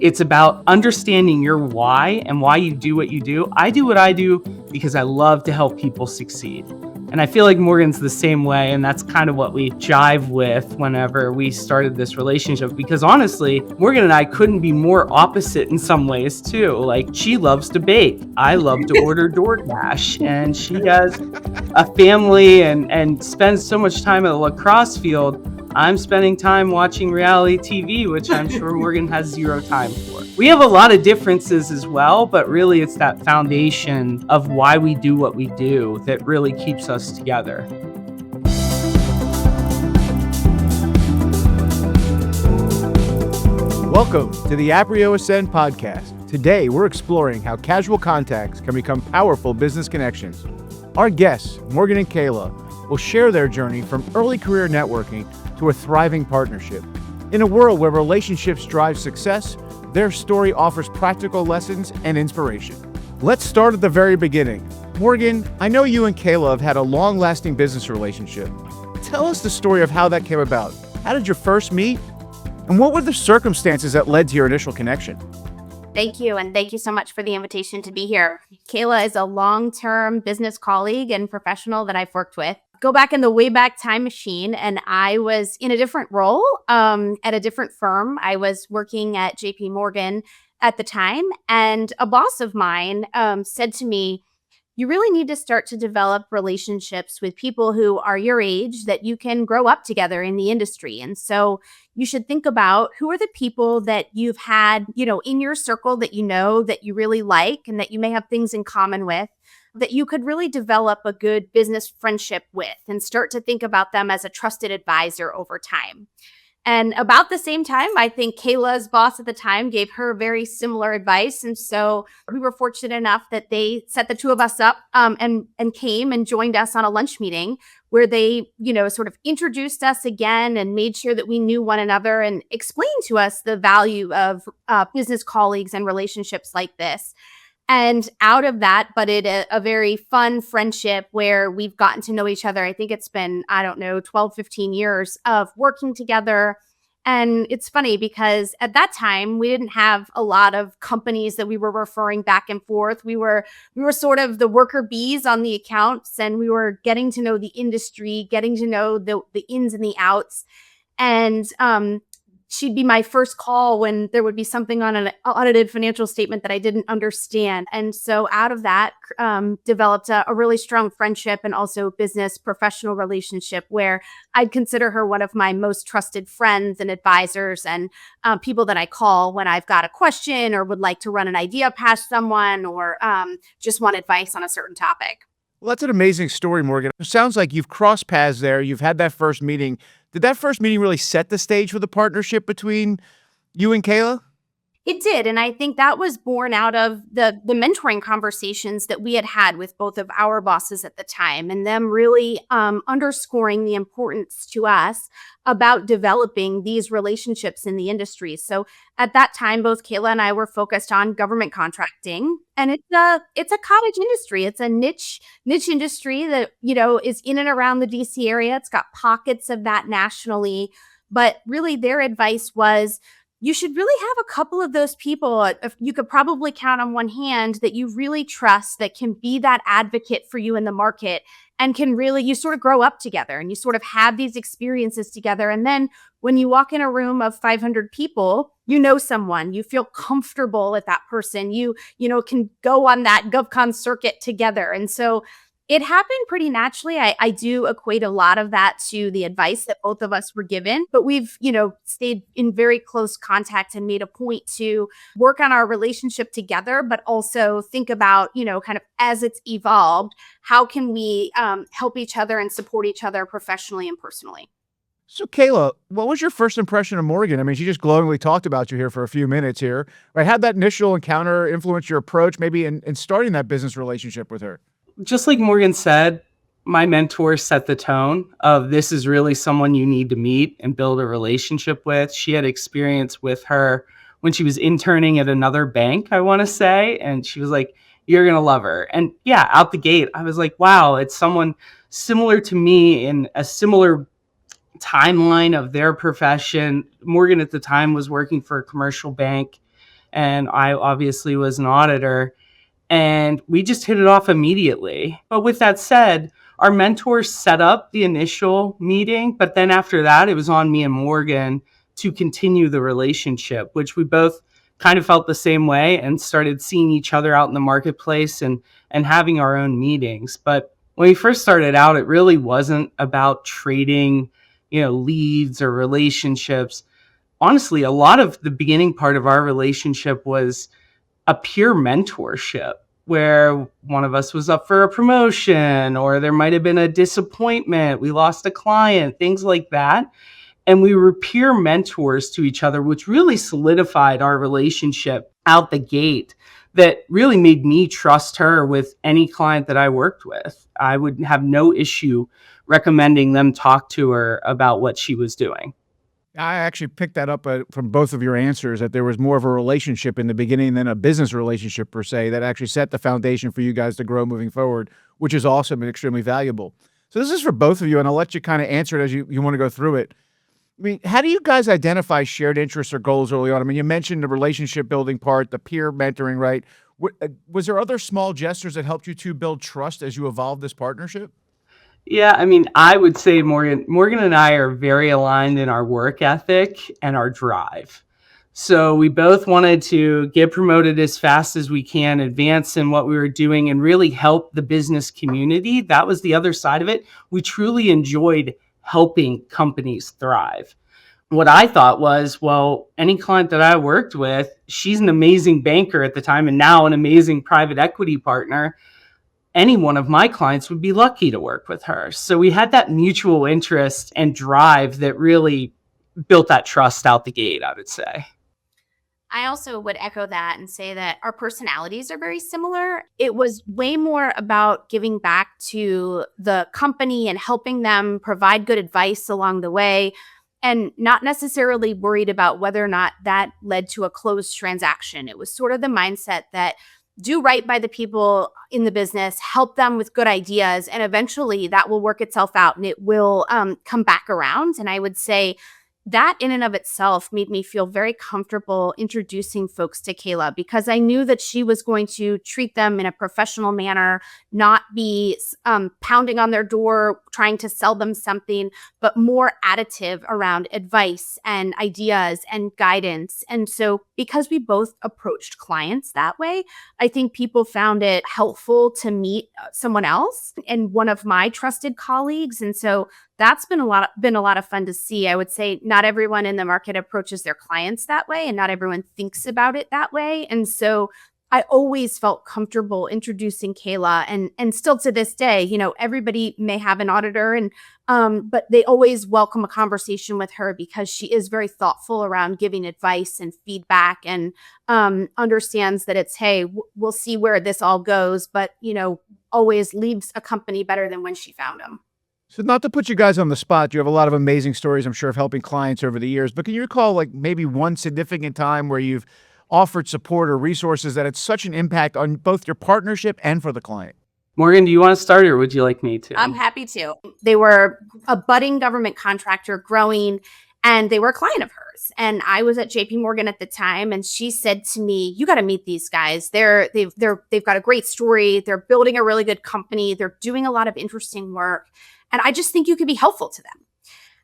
It's about understanding your why and why you do what you do. I do what I do because I love to help people succeed. And I feel like Morgan's the same way. And that's kind of what we jive with whenever we started this relationship. Because honestly, Morgan and I couldn't be more opposite in some ways too. Like, she loves to bake. I love to order DoorDash. And she has a family and spends so much time at a lacrosse field. I'm spending time watching reality TV, which I'm sure Morgan has zero time for. We have a lot of differences as well, but really it's that foundation of why we do what we do that really keeps us together. Welcome to the Aprio Ascend podcast. Today, we're exploring how casual contacts can become powerful business connections. Our guests, Morgan and Kayla, will share their journey from early career networking to a thriving partnership. In a world where relationships drive success, their story offers practical lessons and inspiration. Let's start at the very beginning. Morgan, I know you and Kayla have had a long-lasting business relationship. Tell us the story of how that came about. How did you first meet? And what were the circumstances that led to your initial connection? Thank you. And thank you so much for the invitation to be here. Kayla is a long-term business colleague and professional that I've worked with. Go back in the Wayback Time machine, and I was in a different role at a different firm. I was working at JP Morgan at the time, and a boss of mine said to me, you really need to start to develop relationships with people who are your age that you can grow up together in the industry. And so you should think about who are the people that you've had, in your circle that that you really like and that you may have things in common with, that you could really develop a good business friendship with and start to think about them as a trusted advisor over time. And about the same time, I think Kayla's boss at the time gave her very similar advice. And so we were fortunate enough that they set the two of us up and came and joined us on a lunch meeting where they, sort of introduced us again and made sure that we knew one another and explained to us the value of business colleagues and relationships like this. And out of that, but a very fun friendship where we've gotten to know each other. I think it's been, 12, 15 years of working together. And it's funny because at that time, we didn't have a lot of companies that we were referring back and forth. We were sort of the worker bees on the accounts, and we were getting to know the industry, getting to know the ins and the outs. And she'd be my first call when there would be something on an audited financial statement that I didn't understand. And so out of that developed a really strong friendship and also business professional relationship where I'd consider her one of my most trusted friends and advisors and people that I call when I've got a question or would like to run an idea past someone or just want advice on a certain topic. Well, that's an amazing story, Morgan. It sounds like you've crossed paths there. You've had that first meeting. Did that first meeting really set the stage for the partnership between you and Kayla? It did. And I think that was born out of the mentoring conversations that we had with both of our bosses at the time and them really underscoring the importance to us about developing these relationships in the industry. So at that time, both Kayla and I were focused on government contracting. And it's a cottage industry. It's a niche industry that, is in and around the DC area. It's got pockets of that nationally. But really their advice was, you should really have a couple of those people, you could probably count on one hand, that you really trust, that can be that advocate for you in the market and can really, you sort of grow up together and you sort of have these experiences together. And then when you walk in a room of 500 people, you know someone, you feel comfortable with that person, you can go on that GovCon circuit together. And so it happened pretty naturally. I do equate a lot of that to the advice that both of us were given, but we've, stayed in very close contact and made a point to work on our relationship together, but also think about, kind of as it's evolved, how can we help each other and support each other professionally and personally. So Kayla, what was your first impression of Morgan? I mean, she just glowingly talked about you here for a few minutes here, right? How'd that initial encounter influence your approach maybe in starting that business relationship with her? Just like Morgan said, my mentor set the tone of this is really someone you need to meet and build a relationship with. She had experience with her when she was interning at another bank, I want to say. And she was like, you're going to love her. And yeah, out the gate, I was like, wow, it's someone similar to me in a similar timeline of their profession. Morgan at the time was working for a commercial bank. and I obviously was an auditor, and we just hit it off immediately. But with that said, our mentors set up the initial meeting, but then after that, it was on me and Morgan to continue the relationship, which we both kind of felt the same way and started seeing each other out in the marketplace and having our own meetings. But when we first started out, it really wasn't about trading, leads or relationships. Honestly, a lot of the beginning part of our relationship was a peer mentorship where one of us was up for a promotion, or there might have been a disappointment. We lost a client, things like that. And we were peer mentors to each other, which really solidified our relationship out the gate. That really made me trust her with any client that I worked with. I would have no issue recommending them talk to her about what she was doing. I actually picked that up from both of your answers, that there was more of a relationship in the beginning than a business relationship per se, that actually set the foundation for you guys to grow moving forward, which is awesome and extremely valuable. So this is for both of you, and I'll let you kind of answer it as you want to go through it. I mean, how do you guys identify shared interests or goals early on? I mean, you mentioned the relationship building part, the peer mentoring, right? Was there other small gestures that helped you two build trust as you evolved this partnership? Yeah, I mean, I would say Morgan and I are very aligned in our work ethic and our drive. So we both wanted to get promoted as fast as we can, advance in what we were doing, and really help the business community. That was the other side of it. We truly enjoyed helping companies thrive. What I thought was, well, any client that I worked with, she's an amazing banker at the time and now an amazing private equity partner. Any one of my clients would be lucky to work with her. So we had that mutual interest and drive that really built that trust out the gate, I would say. I also would echo that and say that our personalities are very similar. It was way more about giving back to the company and helping them provide good advice along the way, and not necessarily worried about whether or not that led to a closed transaction. It was sort of the mindset that do right by the people in the business, help them with good ideas, and eventually that will work itself out and it will come back around. And I would say that in and of itself made me feel very comfortable introducing folks to Kayla, because I knew that she was going to treat them in a professional manner, not be pounding on their door, trying to sell them something, but more additive around advice and ideas and guidance. And so because we both approached clients that way, I think people found it helpful to meet someone else and one of my trusted colleagues. And so that's been a lot of fun to see. I would say not everyone in the market approaches their clients that way, and not everyone thinks about it that way. And so I always felt comfortable introducing Kayla, and still to this day, everybody may have an auditor, and but they always welcome a conversation with her because she is very thoughtful around giving advice and feedback, and understands that it's, hey, we'll see where this all goes, but always leaves a company better than when she found them. So not to put you guys on the spot, you have a lot of amazing stories, I'm sure, of helping clients over the years, but can you recall like maybe one significant time where you've offered support or resources that had such an impact on both your partnership and for the client? Morgan, do you want to start or would you like me to? I'm happy to. They were a budding government contractor growing, and they were a client of hers. And I was at JP Morgan at the time, and she said to me, "You got to meet these guys. They've got a great story. They're building a really good company. They're doing a lot of interesting work. And I just think you could be helpful to them."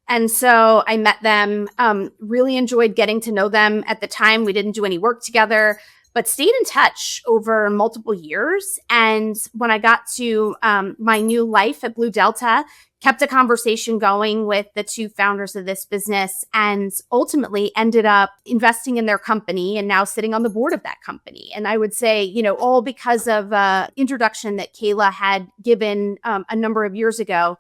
And so I met them, really enjoyed getting to know them. At the time, we didn't do any work together, but stayed in touch over multiple years. And when I got to my new life at Blue Delta, kept a conversation going with the two founders of this business, and ultimately ended up investing in their company and now sitting on the board of that company. And I would say, all because of introduction that Kayla had given a number of years ago.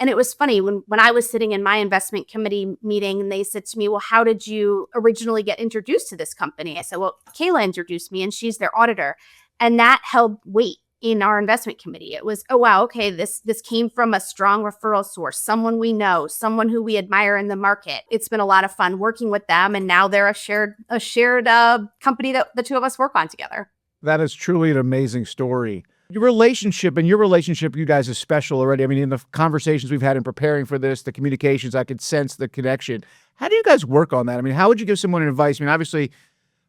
And it was funny when I was sitting in my investment committee meeting and they said to me, "Well, how did you originally get introduced to this company?" I said, "Well, Kayla introduced me and she's their auditor." And that held weight in our investment committee. It was, oh, wow, okay, this came from a strong referral source, someone we know, someone who we admire in the market. It's been a lot of fun working with them. And now they're a shared company that the two of us work on together. That is truly an amazing story. Your relationship, you guys is special already. I mean, in the conversations we've had in preparing for this, the communications, I could sense the connection. How do you guys work on that? I mean, how would you give someone advice? I mean, obviously,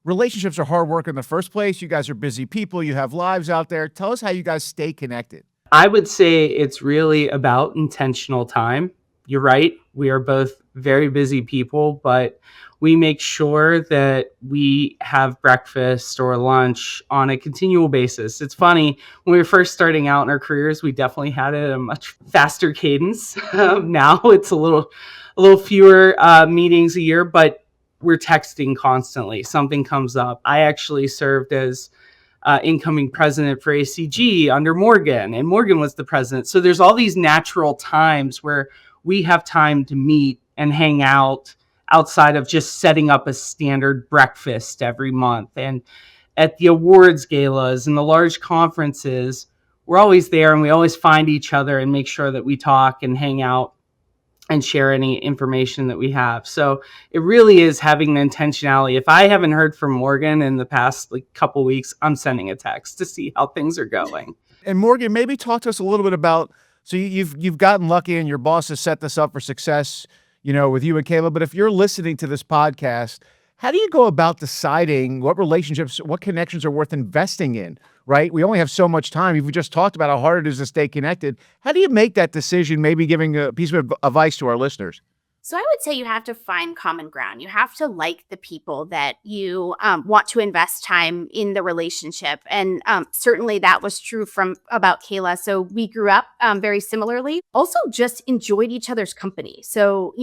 relationships are hard work in the first place. You guys are busy people. You have lives out there. Tell us how you guys stay connected. I would say it's really about intentional time. You're right. We are both very busy people, but we make sure that we have breakfast or lunch on a continual basis. It's funny, when we were first starting out in our careers, we definitely had it at a much faster cadence. Now it's a little fewer meetings a year, but we're texting constantly. Something comes up. I actually served as incoming president for ACG under Morgan, and Morgan was the president. So there's all these natural times where we have time to meet and hang out outside of just setting up a standard breakfast every month. And at the awards galas and the large conferences, we're always there and we always find each other and make sure that we talk and hang out and share any information that we have. So it really is having the intentionality. If I haven't heard from Morgan in the past couple weeks, I'm sending a text to see how things are going. And Morgan, maybe talk to us a little bit about, so you've gotten lucky and your boss has set this up for success, with you and Kayla. But if you're listening to this podcast, how do you go about deciding what relationships, what connections are worth investing in, right? We only have so much time. You've just talked about how hard it is to stay connected. How do you make that decision, maybe giving a piece of advice to our listeners? So I would say you have to find common ground. You have to like the people that you want to invest time in the relationship. And certainly that was true about Kayla. So we grew up very similarly. Also just enjoyed each other's company. So,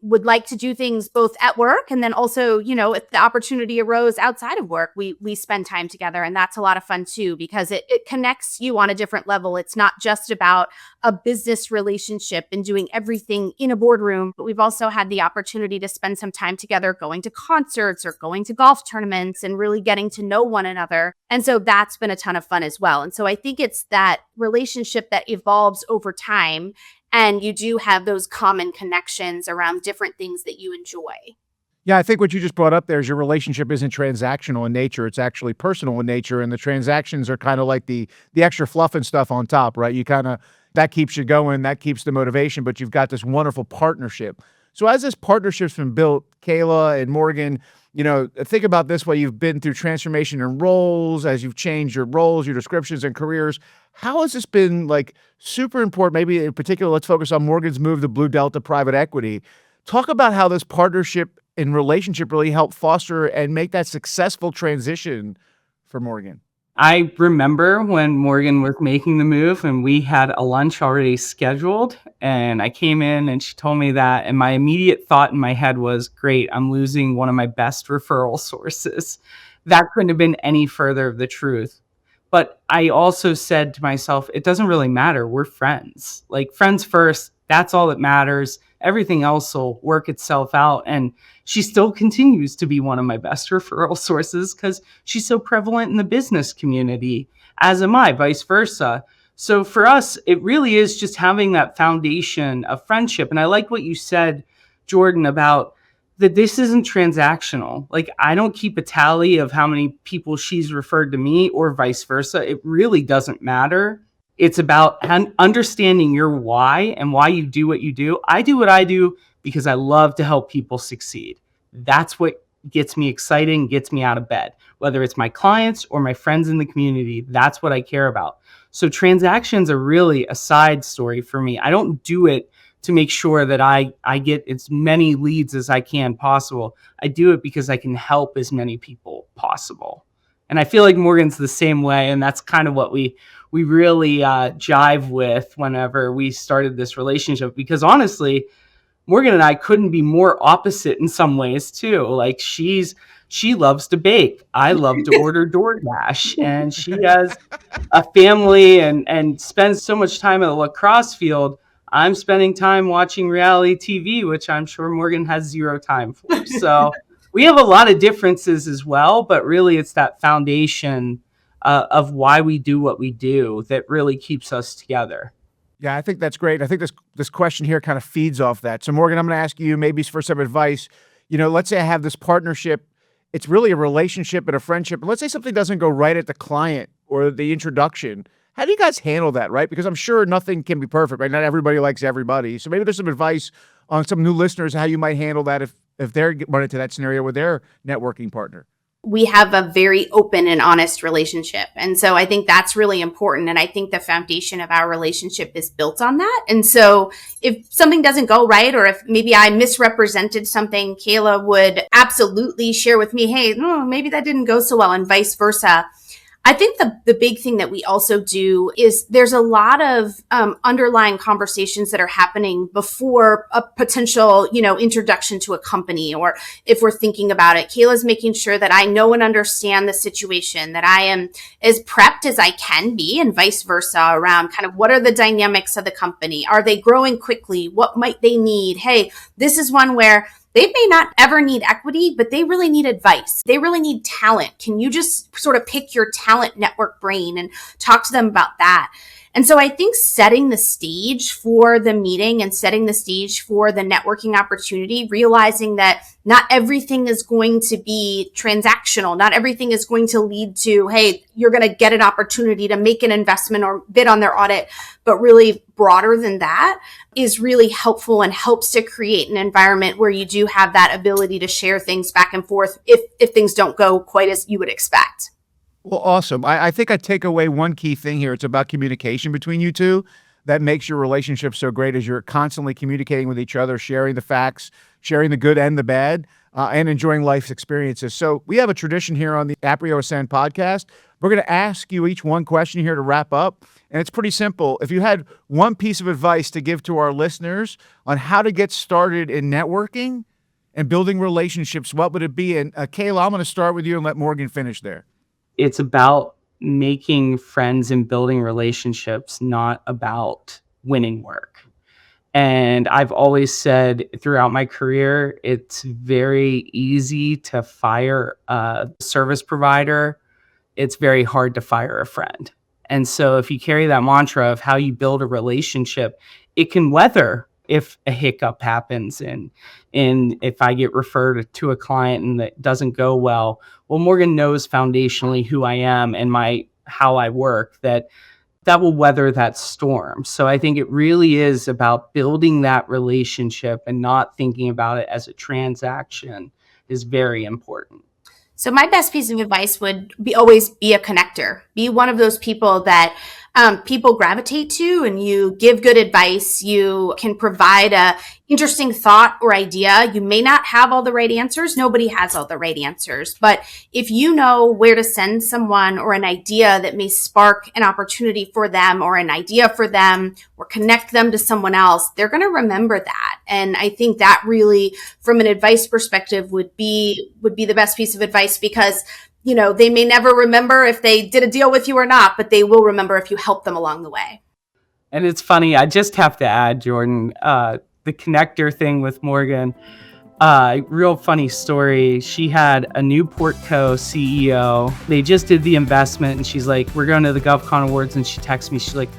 would like to do things both at work and then also, if the opportunity arose outside of work, we spend time together. And that's a lot of fun too, because it connects you on a different level. It's not just about a business relationship and doing everything in a boardroom, but we've also had the opportunity to spend some time together going to concerts or going to golf tournaments and really getting to know one another. And so that's been a ton of fun as well. And so I think it's that relationship that evolves over time, and you do have those common connections around different things that you enjoy. Yeah, I think what you just brought up there is your relationship isn't transactional in nature. It's actually personal in nature. And the transactions are kind of like the extra fluff and stuff on top, right? That keeps you going, that keeps the motivation, but you've got this wonderful partnership. So as this partnership's been built, Kayla and Morgan, think about this way. You've been through transformation in roles, as you've changed your roles, your descriptions and careers. How has this been super important? Maybe in particular, let's focus on Morgan's move to Blue Delta Private Equity. Talk about how this partnership and relationship really helped foster and make that successful transition for Morgan. I remember when Morgan was making the move and we had a lunch already scheduled, and I came in and she told me that, and my immediate thought in my head was, great, I'm losing one of my best referral sources. That couldn't have been any further of the truth. But I also said to myself, it doesn't really matter. We're friends. Friends first, that's all that matters. Everything else will work itself out. And she still continues to be one of my best referral sources because she's so prevalent in the business community, as am I, vice versa. So for us, it really is just having that foundation of friendship. And I like what you said, Jordan, about that this isn't transactional. I don't keep a tally of how many people she's referred to me or vice versa. It really doesn't matter. It's about understanding your why and why you do what you do. I do what I do because I love to help people succeed. That's what gets me excited and gets me out of bed. Whether it's my clients or my friends in the community, that's what I care about. So transactions are really a side story for me. I don't do it to make sure that I get as many leads as I can possible. I do it because I can help as many people possible. And I feel like Morgan's the same way. And that's kind of what we really jive with whenever we started this relationship. Because honestly, Morgan and I couldn't be more opposite in some ways too. She loves to bake. I love to order DoorDash. And she has a family and spends so much time at a lacrosse field. I'm spending time watching reality TV, which I'm sure Morgan has zero time for. So we have a lot of differences as well, but really it's that foundation of why we do what we do that really keeps us together. Yeah, I think that's great. I think this question here kind of feeds off that. So Morgan, I'm going to ask you maybe for some advice. Let's say I have this partnership. It's really a relationship and a friendship. And let's say something doesn't go right at the client or the introduction. How do you guys handle that, right? Because I'm sure nothing can be perfect, right? Not everybody likes everybody. So maybe there's some advice on some new listeners how you might handle that if they're running into that scenario with their networking partner. we have a very open and honest relationship. And so I think that's really important. And I think the foundation of our relationship is built on that. And so if something doesn't go right, or if maybe I misrepresented something, Kayla would absolutely share with me, hey, no, maybe that didn't go so well, and vice versa. I think the big thing that we also do is there's a lot of underlying conversations that are happening before a potential, introduction to a company, or if we're thinking about it. Kayla's making sure that I know and understand the situation, that I am as prepped as I can be, and vice versa, around kind of what are the dynamics of the company? Are they growing quickly? What might they need? Hey, this is one where they may not ever need equity, but they really need advice. They really need talent. Can you just sort of pick your talent network brain and talk to them about that? And so I think setting the stage for the meeting and setting the stage for the networking opportunity, realizing that not everything is going to be transactional. Not everything is going to lead to, hey, you're going to get an opportunity to make an investment or bid on their audit, but really broader than that is really helpful and helps to create an environment where you do have that ability to share things back and forth if things don't go quite as you would expect. Well, awesome. I think I take away one key thing here. It's about communication between you two that makes your relationship so great, as you're constantly communicating with each other, sharing the facts, sharing the good and the bad, and enjoying life's experiences. So we have a tradition here on the Aprio Ascend podcast. We're going to ask you each one question here to wrap up. And it's pretty simple. If you had one piece of advice to give to our listeners on how to get started in networking and building relationships, what would it be? And Kayla, I'm going to start with you and let Morgan finish there. It's about making friends and building relationships, not about winning work. And I've always said throughout my career, it's very easy to fire a service provider. It's very hard to fire a friend. And so if you carry that mantra of how you build a relationship, it can weather if a hiccup happens, and if I get referred to a client and that doesn't go well, Morgan knows foundationally who I am and how I work, that will weather that storm. So I think it really is about building that relationship and not thinking about it as a transaction is very important. So my best piece of advice would always be a connector. Be one of those people that people gravitate to, and you give good advice. You can provide a interesting thought or idea. You may not have all the right answers. Nobody has all the right answers. But if you know where to send someone, or an idea that may spark an opportunity for them, or an idea for them, or connect them to someone else, they're going to remember that. And I think that really, from an advice perspective, would be the best piece of advice, because they may never remember if they did a deal with you or not, but they will remember if you help them along the way. And it's funny, I just have to add, Jordan, the connector thing with Morgan, real funny story. She had a new Portco CEO. They just did the investment, and she's like, we're going to the GovCon Awards, and she texts me, she's like,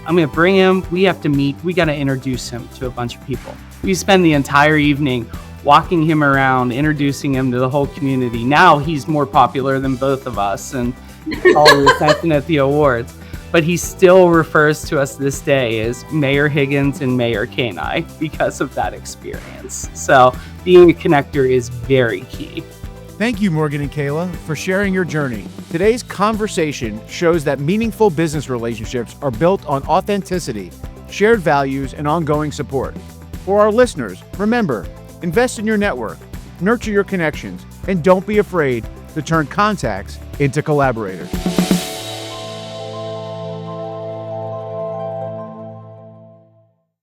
I'm going to bring him. We have to meet. We got to introduce him to a bunch of people. We spend the entire evening walking him around, introducing him to the whole community. Now he's more popular than both of us and all the attention at the awards. But he still refers to us this day as Mayor Higgins and Mayor Kania because of that experience. So being a connector is very key. Thank you, Morgan and Kayla, for sharing your journey. Today's conversation shows that meaningful business relationships are built on authenticity, shared values, and ongoing support. For our listeners, remember, invest in your network, nurture your connections, and don't be afraid to turn contacts into collaborators.